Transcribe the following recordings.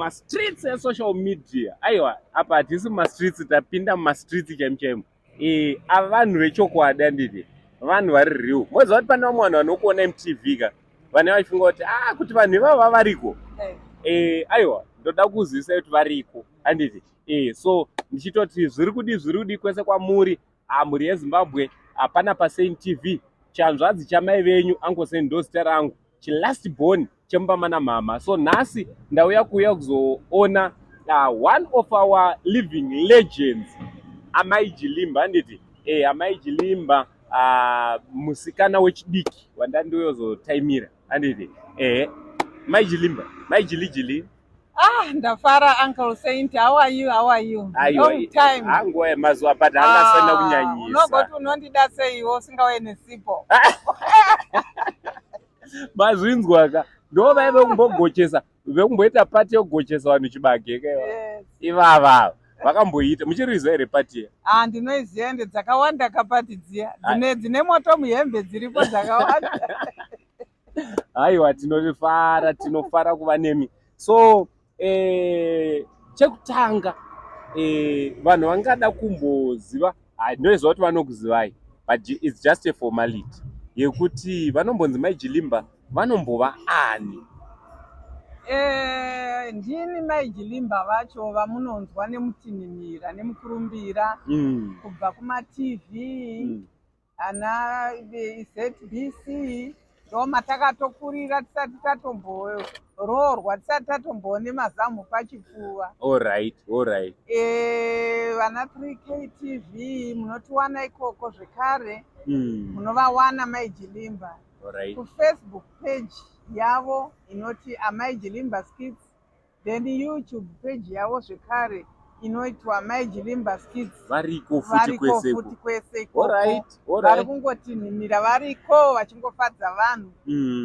Streets and social media. Aiwa, apa hatisi streets tapinda streets chemchem. Avanhu vechokwadi anditi. Vanhu vari real. Moziva kuti pane vamwe vanhu vanokuona MTV ka. Vane vachifunga kuti kuti vanhu ivava variko. Aiwa, ndoda kuzivisa kuti variko anditi. So ndichitoti zviri kudi kwese kwamuri muri yeZimbabwe hapana paSaint TV. Chanzvadzi chamai venyu angoseni ndozita rangu. Chilast born chembama na mama. So nasi ndauya kuzoona one of our living legends, Mai Jilimba anditi. Mai Jilimba musikana wechidiki wandandoyozotaimira anditi. Mai Jilimba, Mai Jili. Ndafara Uncle Saint, how are you? Long time. Angoe mazuva but angasena kunyanyisa. Unogoti unondida sei usingawe nesipo. Mazvinzwaka ndo vaive kumbogochesa vekumboita pati yokugochesa vanhu chibage ivava vakamboita muchiriziva here pati ndinoiziva ende dzakawanda kapati dziya dzine moto muhembe dziripo dzakawanda. Aiwa, tinofara kuva nemi. So chekutanga vanhu vangada kumboziva ndinoziva kuti vanokuzivai but it's just a formality yekuti vanombonzi Mai Jilimba vanombova ani? Ndini Mai Jilimba vacho vamunonzwa nemutinhimira nemukurumbira kubva kuma-TV ana ZBC ndo matakatokurira tisati tatombororwa tisati tatomboone mazamu pachipfuva. Alright. Vana 3K TV munotiwana ikoko zvekare munovawana Mai Jilimba. Facebook page yavo inoti Mai Jilimba Skits, then YouTube page yavo zvekare inoitwa Mai Jilimba Skits. Variko futi kwese ikoko. Vari kungotinhimira variko vachingofadza vanhu.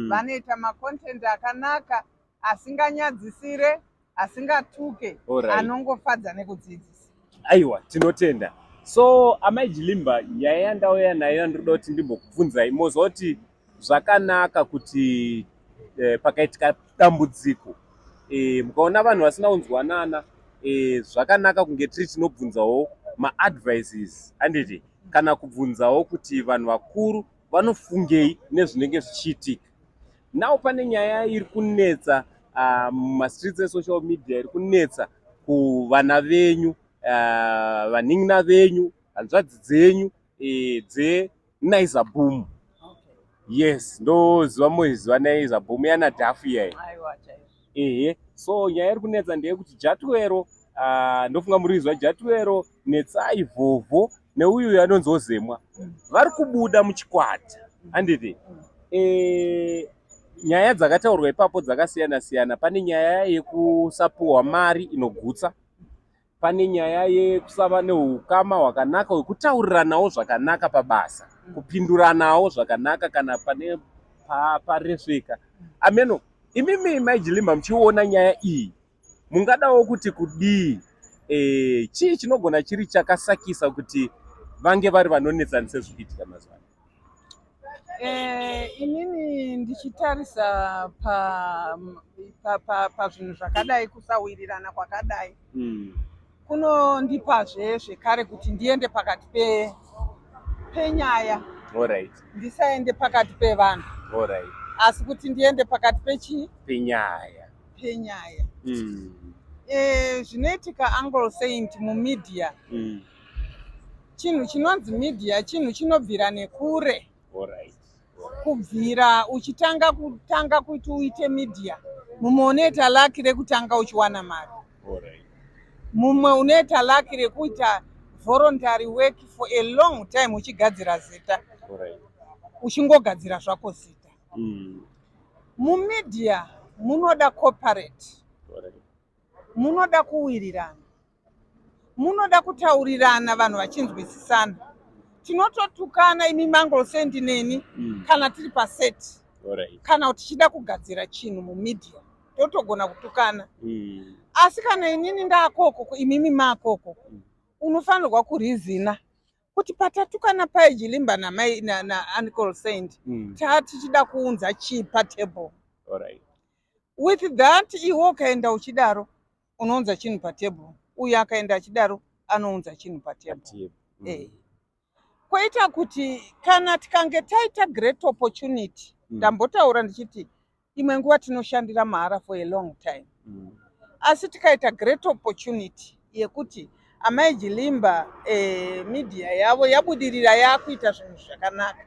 Vanoita macontent akanaka asinganyadzisire asingatuke anongofadza nekudzidzisa. Aiwa, tinotenda. So Mai Jilimba nyaya yandauya nayo ndoda kuti ndimbokubvunzai mozoti zvakanaka kuti pakaitika dambudziko mukaona vanhu vasina kunzwanana zvakanaka kunge tiri tinobvunzawo maadvices anditi kana kubvunzawo kuti vanhu vakuru vanofungei nezvinenge zvichiitika. Nawo pane nyaya iri kunetsa mumastreets esocial media iri kunetsa kuvana venyu vanin'ina venyu hanzvadzi dzenyu NaizaBoom. Yes, ndoziva moiziva NaizaBoom yana dhafu iyai. So nyaya iri kunetsa ndeyekuti Jatiwero ndofunga muriziva Jatiwero netsai vhovho neuyu anonzi Ozemwa vari kubuda muchikwata handiti. Nyaya dzakataurwa ipapo dzakasiyana. Pane nyaya yekusapuhwa mari inogutsa, pane nyaya yekusava neukama hwakanaka hwekutauriranawo zvakanaka pabasa, kupinduranawo zvakanaka kana pane paresveka. Ameno, imimi Mai Jilimba muchiona nyaya iyi mungadawo kuti kudii? Chii chinogona chiri chakasakisa kuti vange vari vanonetsanisa zvichiitika mazuva? Inini ndichitarisa pazvinhu zvakadai, kusawirirana kwakadai kunondipazve zvekare kuti ndiende pakati penyaya. Ndisaende pakati pevanhu. Asi kuti ndiende pakati penyaya. Zvinoitika Uncle Saint mumedia. Chinhu chinonzi media chinhu chinobvira nekure. Kubvira uchitanga kuti uite media, mumwe unoita laki rekutanga uchiwana mari, mumwe unoita laki rekuita voluntary work for a long time uchigadzira zita, uchingogadzira zvako zita. Mumedia munoda cooperate, munoda kuwirirana, munoda kutaurirana vanhu vachinzwisisana. Tinototukana imi Uncle Saint neni kana tiri paseti, kana tichida kugadzira chinhu mumedia totogona kutukana. Asi kana inini ndaakoko imimi maakoko unofanirwa kurizina kuti patatukana Mai Jilimba na Uncle Saint tichida kuunza chii patable. With that iwe ukaenda uchidaro unounza chinhu patebhuru, uyu akaenda achidaro anounza chinhu patebhuru. Koita kuti kana tikange taita great opportunity, ndambotaura ndichiti imwe nguva tinoshandira mahara for a long time. Asi tikaita great opportunity yekuti Mai Jilimba media yavo yabudirira yakuita zvinhu zvakanaka,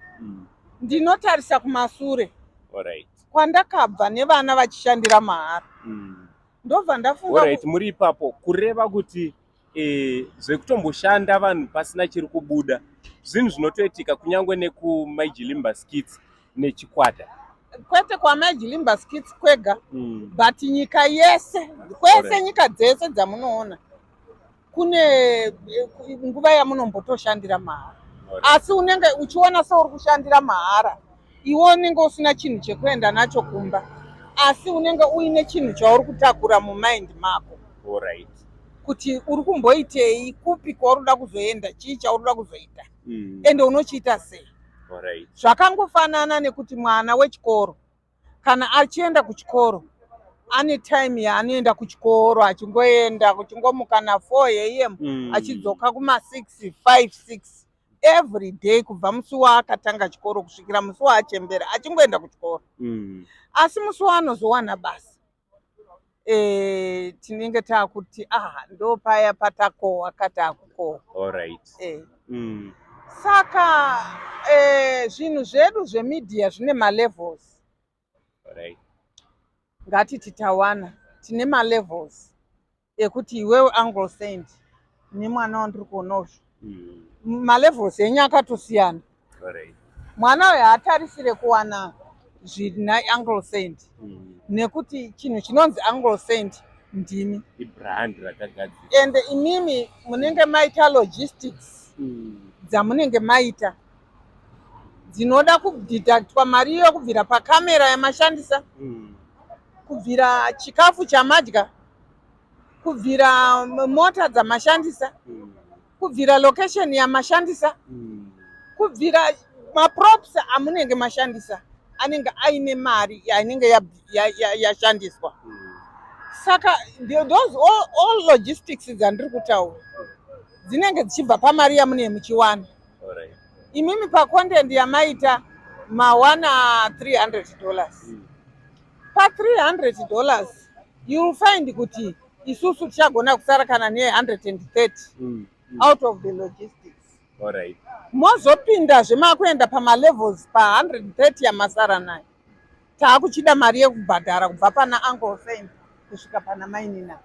ndinotarisa kumasure kwandakabva nevana vachishandira mahara. Ndobva ndafunga muri ipapo kureva kuti zvekutomboshanda vanhu pasina chiri kubuda zvinhu zvinotoitika kunyangwe nekuMai Jilimba skits nechikwata. Kwete kwaMai Jilimba skits kwega, but nyika yese, kwese nyika dzese dzamunoona kune nguva yamunombotoshandira mahara. Asi unenge uchiona seuri kushandira mahara, iwe unenge usina chinhu chekuenda nacho kumba, asi unenge uine chinhu chauri kutakura mumind mako. Kuti uri kumboitei, kupi kwauri kuda kuzoenda, chii chauri kuda kuzoita, ende unochiita sei. Zvakangofanana nekuti mwana wechikoro kana achienda kuchikoro ane time yaanoenda kuchikoro, achingoenda kuchingomuka na4 am achidzoka kuma6, 5, 6 every day kubva musi waakatanga chikoro kusvikira musi waachembera achingoenda kuchikoro. Asi musi waanozowana basa, tinenge taakuti ndo paya patakohwa katakukohwa. Saka zvinhu zvedu zvemedia zvine malevels. Ngatiti tawana tine malevels ekuti iwewe Uncle Saint nemwana wandiri kuonozvo, malevels enyu akatosiyana. Mwana uyu haatarisire kuwana zviri naUncle Saint, nekuti chinhu chinonzi Uncle Saint ndimi, ende imimi munenge maita logistics dzamunenge maita dzinoda kudhidhaktwa mari yokubvira pakamera yamashandisa, kubvira chikafu chamadya, kubvira mota dzamashandisa, kubvira location yamashandisa, kubvira maprops amunenge mashandisa anenge aine mari yanenge yashandiswa. Saka those all logistics dzandiri kutaura dzinenge dzichibva pamari yamunenge muchiwana. Imimi pacontent yamaita mawana $300. Pa$300 you will find kuti isusu tichagona kusara kana ne130 out of the logistics. Mozopinda zvemakuenda pamalevels pa130 yamasara nayo, taakuchida mari yekubhadhara kubva pana Uncle Saint kusvika pana mainina.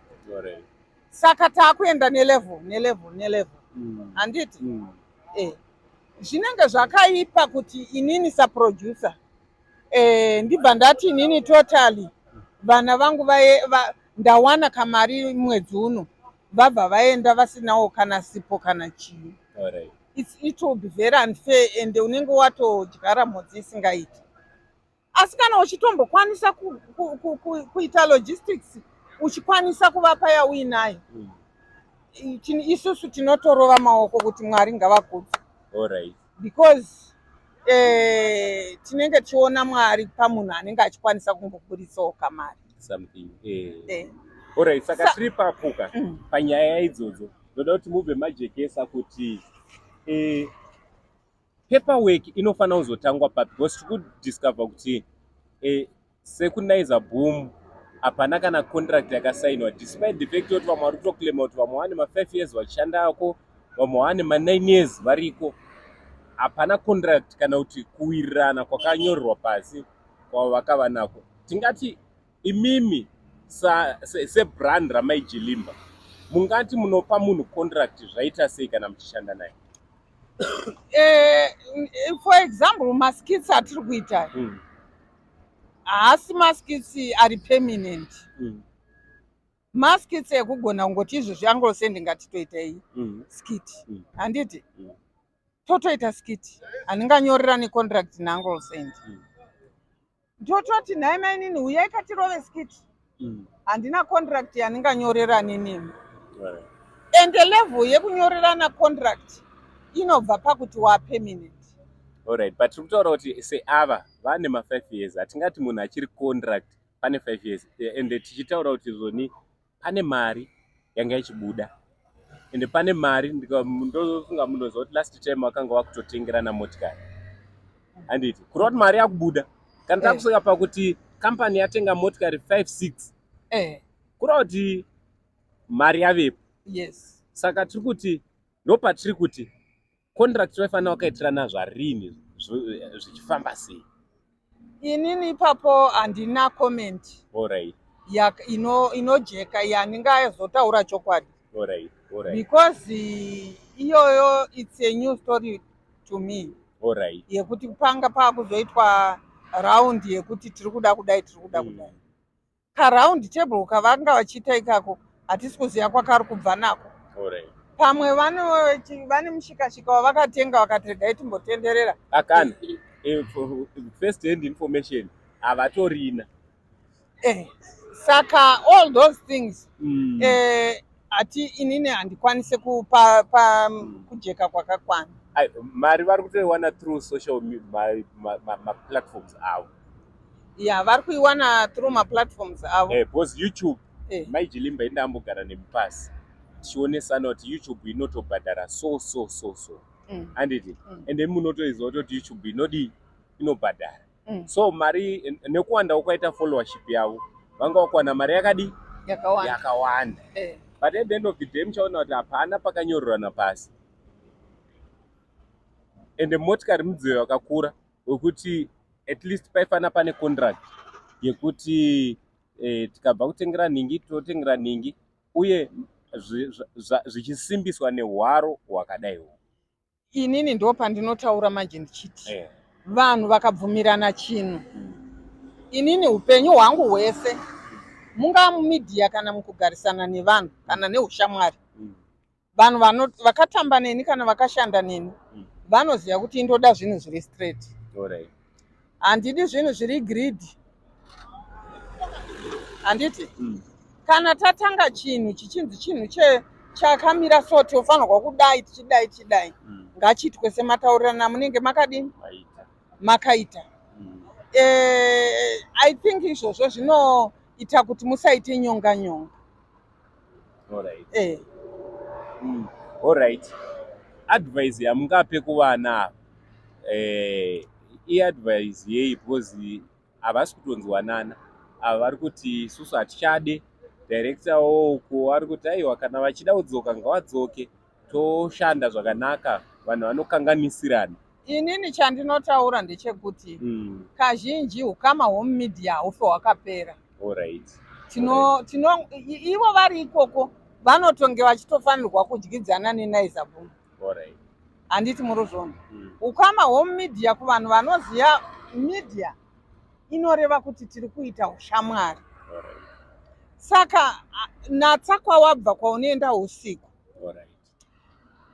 Saka taakuenda nelevel. Handiti? Zvinenge zvakaipa kuti inini saproducer ndibva ndati inini totally vana vangu ndawana kamari mwedzi uno vabva vaenda vasinawo kana sipo kana chii. It will be very unfair, ende unenge watodyara mhodzi isingaiti. Asi kana uchitombokwanisa kuita logistics, uchikwanisa kuvapa yauinayo, isusu tinotorova maoko kuti Mwari ngavakudze. Because tinenge tichiona Mwari pamunhu anenge achikwanisa kungobuditsawo kamari. Saka tiri papuka panyaya idzodzo ndoda kuti mubve majekesa kuti paperwork inofana kuzotangwa papi, because tiri kudiscover kuti sekuNaizaBoom hapana kana contract yakasainwa, despite the fact kuti vamwe vari kutoclaima kuti vamwe vane ma5 years vachishandako, vamwe vane ma9 years variko. Hapana contract kana kuti kuwirirana kwakanyorerwa pasi kwavakava nako. Tingati imimi sebrand raMai Jilimba mungati munopa munhu contract zvaita sei kana muchishanda naye? For example, maskits atiri kuita haasi maskits ari permanent. Maskits ekugona kungoti izvozvi Uncle Saint ngatitoitei skit, handiti? Totoita skit handinganyorera necontract naUncle Saint. Ndototi nhai mainini uyai katirove skit, handina contract yandinganyorera nenemi. Ende level yekunyorerana contract inobva pakuti wapermanent. But tiri kutaura kuti seava vane ma5 years, hatingati munhu achiri contract pane 5 years, ende tichitaura kuti izvoni pane mari yanga ichibuda ende pane mari ndofunga munoziva kuti last time wakanga wakutotengerana motikari handiti kureva kuti mari yakubuda kana takusvika pakuti kampani yatenga motikari 5-6 kureva kuti mari yavepo. Yes. Saka tiri kuti ndopatiri kuti contract vaifana wakaitirana zvarini zvichifamba sei. Inini ipapo handina comment. Alright. Inojeka yandingazotaura chokwadi. Alright. Because iyoyo it's a new story to me. Alright. Yekuti panga pakuzoitwa round yekuti tiri kuda kudai. Round table kavanga vachiita ikako hatisi kuziva kwakari kubva nako. Alright. Pamwe vane mushikashika wavakatenga vakati regai timbotenderera. Akana first hand information avatorina. Saka all those things ati inini handikwanise kupa kujeka kwakakwana. Mari vari kutoiwana through social platforms avo. Yeah, vari kuiwana through platforms avo. Because YouTube Mai Jilimba indambogara nemupasi tichionesana kuti YouTube inotobhadhara so handiti ende munotoiziva kuti YouTube inobhadhara. So mari nekuwanda kwaita followership yavo vanga vakuwana mari yakawanda. But at the end of the day muchaona kuti hapana pakanyorerana pasi ende motikari mudziyo wakakura wekuti at least paifana pane contract yekuti tikabva kutengera ningi totengera ningi uye zvichisimbiswa nehwaro hwakadaiwo. Inini ndo pandinotaura manje ndichiti vanhu vakabvumirana chinhu inini upenyu hwangu hwese mungaa mumidhiya kana mukugarisana nevanhu kana neushamwari vanhu vakatamba neni kana vakashanda neni vanoziva kuti indoda zvinhu zviri straight. Handidi zvinhu zviri greedy. Handiti kana tatanga chinhu chichinzi chinhu chakamira so tofanirwa kudai tichidai ngachiitwe semataurirana munenge makadini makaita. I think izvozvo zvinoita kuti musaite nyonga. Alright. Advice yamungape kuvana advice yei because havasi kutonzwanana ava vari kuti isusu hatichade director wouko vari kuti aiwa kana vachida kudzoka ngavadzoke toshanda zvakanaka vanhu vanokanganisirana. Inini chandinotaura ndechekuti kazhinji ukama hwemumedia haufe hwakapera. Ivo vari ikoko vanotonge vachitofanirwa kudyidzana neNaizaBoom. Handiti muruzvona ukama hwemumedia kuvanhu vanoziva media inoreva kuti tiri kuita ushamwari. Saka natsa kwawabva kwaunoenda usiku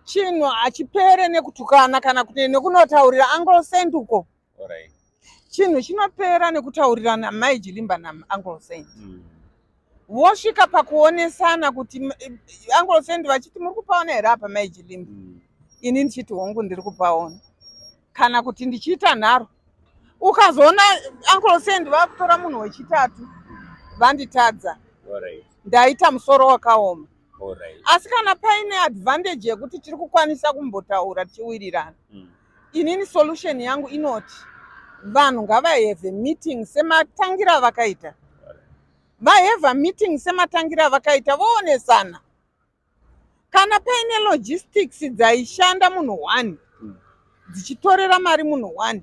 chinhu hachipere nekutukana kana kuti nekunotaurira Uncle uko. Chinhu chinopera nekutaurirana Mai Jilimba naUncle vosvika pakuonesana kuti Uncle vachiti muri kupaona here apa Mai Jilimba. Ini ndichiti hongu ndiri kupaona. Kana kuti ndichiita nharo ukazoona Uncle vakutora munhu wechitatu vanditadza ndaita musoro wakaoma. Asi kana paine advantage yekuti tiri kukwanisa kumbotaura tichiwirirana inini solution yangu inoti vanhu ngavaheve meeting sematangira vakaita. Vaheva meeting sematangira vakaita voonesana. Kana paine logistics dzaishanda munhu 1 dzichitorera mari munhu 1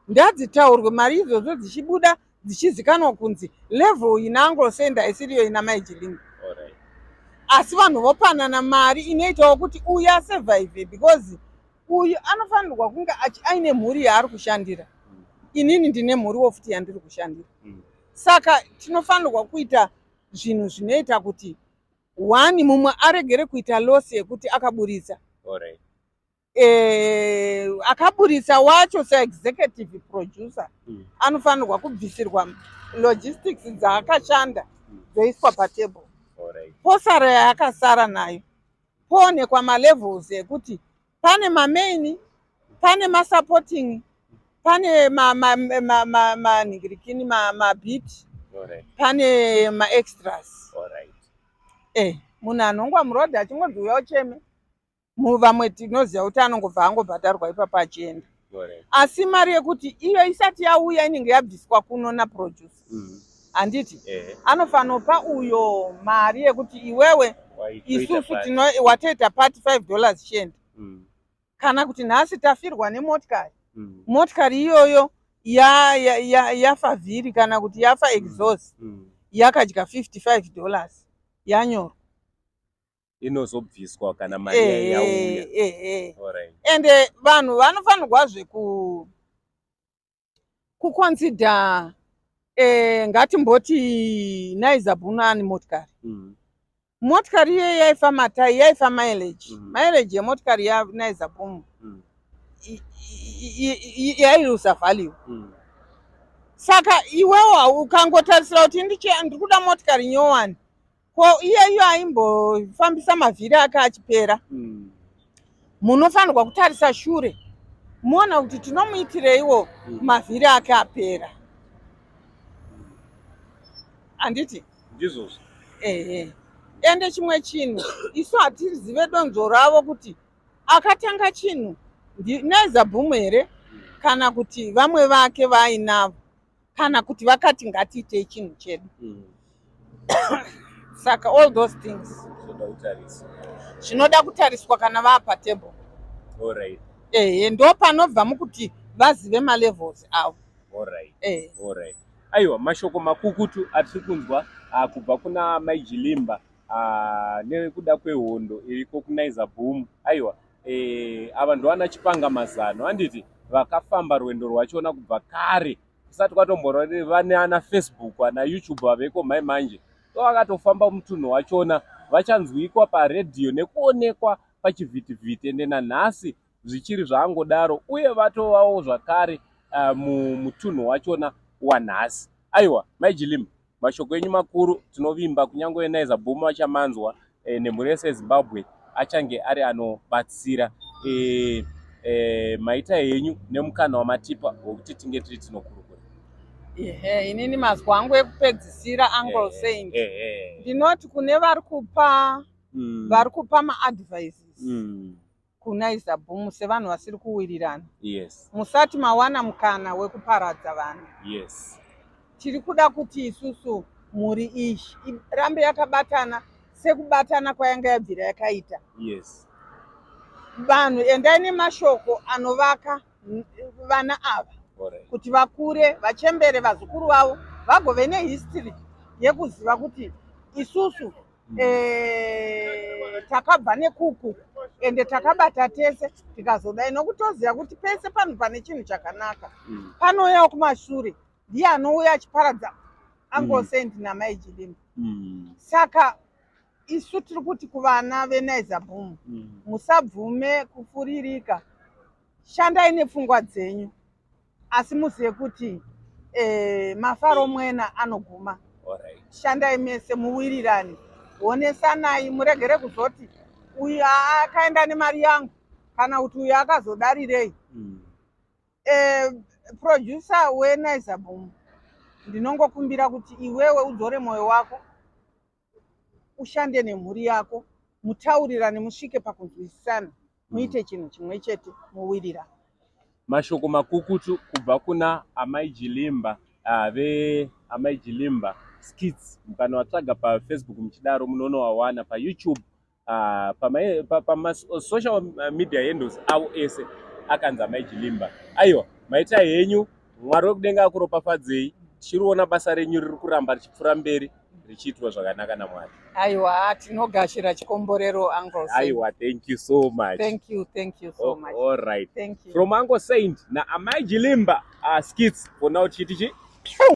ndadzitaurwe mari izvozvo dzichibuda dzichizikanwa kunzi level ina Uncle isiriyo ina Mai Jilimba. Asi vanhu vopanana mari inoitawo kuti uyu asurvive because uyu anofanirwa kunge aine mhuri yaari kushandira. Inini ndine mhuriwo futi yandiri kushandira. Saka tinofanirwa kuita zvinhu zvinoita kuti 1 mumwe aregere kuita loss yekuti akaburitsa. Akaburitsa wacho seexecutive producer anofanirwa kubvisirwa logistics dzaakashanda dzoiswa patable. Posara yaakasara nayo poonekwa malevels ekuti pane mamain, pane masupporting, pane manhingirikini mabit, pane maextras. munhu anongwa murodhi achingodzi ucheme vamwe tinoziva kuti anongobva angobhadharwa ipapo achienda. Asi mari yekuti iyo isati yauya inenge yabviswa kuno naproducer handiti anofanira kupa uyo mari yekuti iwewe isusu watoita pati $5 shend kana kuti nhasi tafirwa nemotikari motikari iyoyo yafa vhiri kana kuti yafa exhaust yakadya $55 yanyorwa inozobviswa kana mari yauya. Ende vanhu vanofanirwazve kuconsider ngatimboti NaizaBoom ani motikari motikari iye yaifa matai yaifa mileage mileage yemotikari yaNaizaBoom yailusa value saka iwewo ukangotarisira kuti ndiri kuda motikari nyowani ko iyeyo aimbofambisa mavhiri ake achipera munofanirwa kutarisa shure muona kuti tinomuitireiwo mavhiri ake apera handiti ndizvozvo. Ende chimwe chinhu isu hatizive donzo ravo kuti akatanga chinhu NaizaBoom here kana kuti vamwe vake vainavo kana kuti vakati ngatiitei chinhu chedu saka all those things zvinoda kutariswa kana vaapatable. Ndo panobva mukuti vazive malevels avo. Aiwa, mashoko makukutu atiri kunzwa kubva kuna Mai Jilimba nekuda kwehondo iriko kuNaizaBoom. Aiwa, ava ndovana chipanga mazano handiti vakafamba rwendo rwachona kubva kare kusati kwatomborwa vane ana Facebook ana YouTube vaveko mai manje vakatofamba mutunhu wachona vachanzwikwa paredhiyo nekuonekwa pachivhitivhiti ende nanhasi zvichiri zvaangodaro uye vatovawo zvakare mutunhu wachona wanhasi. Aiwa, Mai Jilimba, mashoko enyu makuru tinovimba kunyange NaizaBoom achamanzwa nemhuri yese yeZimbabwe achange ari anobatsira maita henyu nemukana wamatipa wokuti tinge tiri tinokurukura. Inini mazwa angu ekupedzisira Uncle Saint ndinoti kune vari kupa maadvices kuNaizaBoom sevanhu vasiri kuwirirana musati mawana mukana wekuparadza vanhu. Tiri kuda kuti isusu mhuri iyi irambe yakabatana sekubatana kwayanga yabvira yakaita. Vanhu endai nemashoko anovaka vana ava kuti vakure vachembere vazukuru vavo vagove nehistory yekuziva kuti isusu takabva nekuku ende takabata tese tikazodai nokutoziva kuti pese panhu pane chinhu chakanaka panouyawo kumashure ndiye anouya achiparadza Uncle Saint naMai Jilimba. Saka isu tiri kuti kuvana veNaizaBoom musabvume kufuririka, shandai nepfungwa dzenyu asi muzive kuti mafaro mwena anoguma. Shandai mese muwirirane, onesanai, muregere kuzoti uyu akaenda nemari yangu kana kuti uyu akazodarirei. Producer weNaizaBoom ndinongokumbira kuti iwewe udzore mwoyo wako ushande nemhuri yako mutaurirane musvike pakunzwisisana muite chinhu chimwe chete muwirirane. Mashoko makukutu kubva kuna Mai Jilimba Mai Jilimba skits mukanovatsvaga paFacebook muchidaro munonovawana paYouTube pamasocial media handles avo ese akanzi Mai Jilimba. Aiwa, maita henyu Mwari wekudenga akuropafadzei. Tichiriona basa renyu riri kuramba richipfuura mberi richiitwa zvakanaka naMwari. Aiwa, tinogashira chikomborero Uncle Saint. Aiwa, thank you so much. Thank you so much. All right. Thank you. From Uncle Saint na Mai Jilimba skits for now chitichi.